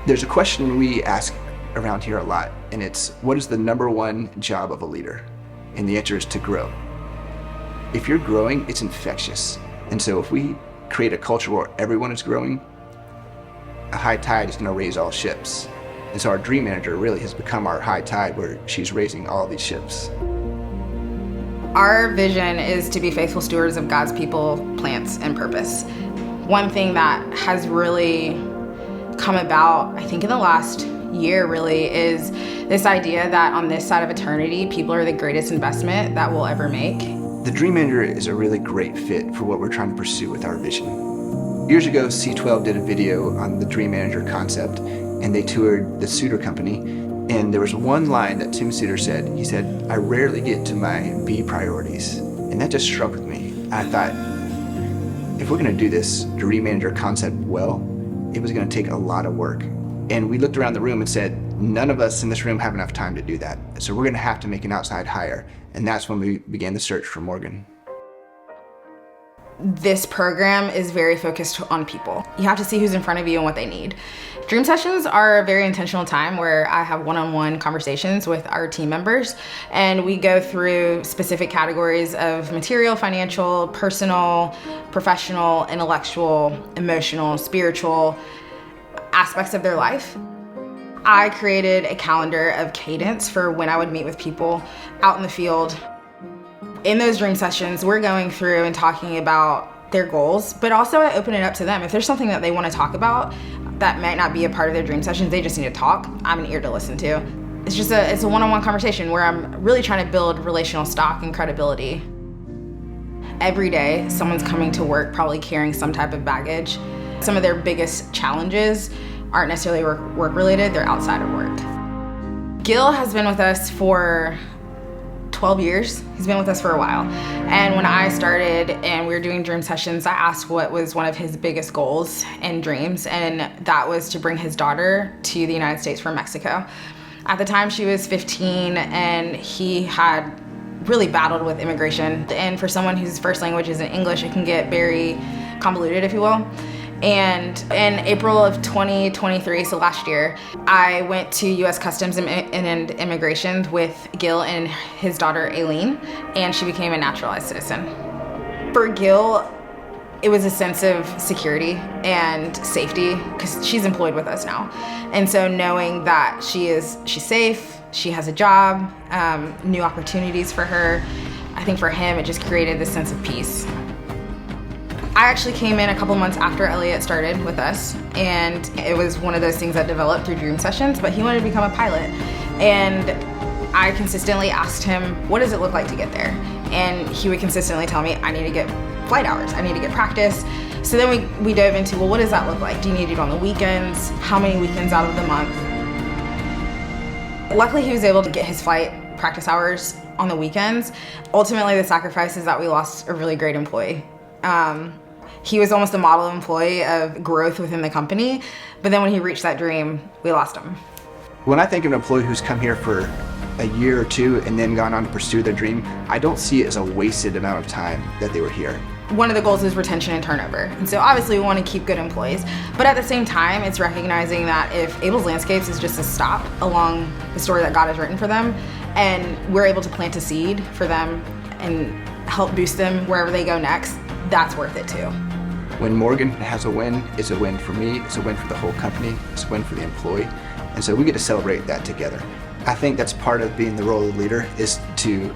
There's a question we ask around here a lot, and it's, what is the number one job of a leader? And the answer is to grow. If you're growing, it's infectious. And so if we create a culture where everyone is growing, a high tide is going to raise all ships. And so our dream manager really has become our high tide, where she's raising all these ships. Our vision is to be faithful stewards of God's people, plants, and purpose. One thing that has really come about, I think in the last year really, is this idea that on this side of eternity, people are the greatest investment that we'll ever make. The Dream Manager is a really great fit for what we're trying to pursue with our vision. Years ago, C12 did a video on the Dream Manager concept, and they toured the Suter company, and there was one line that Tim Suter said. He said, "I rarely get to my B priorities." And that just struck with me. I thought, if we're gonna do this Dream Manager concept well, it was gonna take a lot of work. And we looked around the room and said, none of us in this room have enough time to do that. So we're gonna have to make an outside hire. And that's when we began the search for Morgan. This program is very focused on people. You have to see who's in front of you and what they need. Dream sessions are a very intentional time where I have one-on-one conversations with our team members, and we go through specific categories of material, financial, personal, professional, intellectual, emotional, spiritual aspects of their life. I created a calendar of cadence for when I would meet with people out in the field. In those dream sessions, we're going through and talking about their goals, but also I open it up to them. If there's something that they want to talk about that might not be a part of their dream sessions, they just need to talk, I'm an ear to listen to. It's a one-on-one conversation where I'm really trying to build relational stock and credibility. Every day, someone's coming to work probably carrying some type of baggage. Some of their biggest challenges aren't necessarily work-related, they're outside of work. Gil has been with us for 12 years. He's been with us for a while. And when I started and we were doing dream sessions, I asked what was one of his biggest goals and dreams, and that was to bring his daughter to the United States from Mexico. At the time, she was 15, and he had really battled with immigration. And for someone whose first language isn't English, it can get very convoluted, if you will. And in April of 2023, so last year, I went to U.S. Customs and Immigration with Gil and his daughter Aileen, and she became a naturalized citizen. For Gil, it was a sense of security and safety because she's employed with us now. And so knowing that she's safe, she has a job, new opportunities for her, I think for him it just created this sense of peace. I actually came in a couple months after Elliot started with us, and it was one of those things that developed through dream sessions, but he wanted to become a pilot. And I consistently asked him, what does it look like to get there? And he would consistently tell me, I need to get flight hours, I need to get practice. So then we dove into, well, what does that look like? Do you need to do it on the weekends? How many weekends out of the month? Luckily, he was able to get his flight practice hours on the weekends. Ultimately, the sacrifice is that we lost a really great employee. He was almost a model employee of growth within the company, but then when he reached that dream, we lost him. When I think of an employee who's come here for a year or two and then gone on to pursue their dream, I don't see it as a wasted amount of time that they were here. One of the goals is retention and turnover. And so obviously we want to keep good employees, but at the same time, it's recognizing that if Abel's Landscapes is just a stop along the story that God has written for them, and we're able to plant a seed for them and help boost them wherever they go next, that's worth it too. When Morgan has a win, it's a win for me, it's a win for the whole company, it's a win for the employee, and so we get to celebrate that together. I think that's part of being the role of leader, is to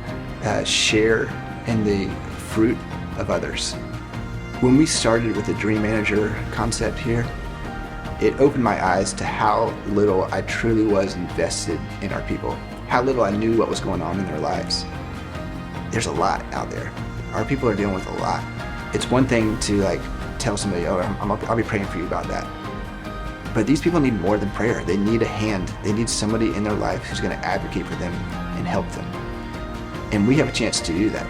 share in the fruit of others. When we started with the Dream Manager concept here, it opened my eyes to how little I truly was invested in our people, how little I knew what was going on in their lives. There's a lot out there. Our people are dealing with a lot. It's one thing to tell somebody, oh, I'll be praying for you about that. But these people need more than prayer. They need a hand. They need somebody in their life who's going to advocate for them and help them. And we have a chance to do that.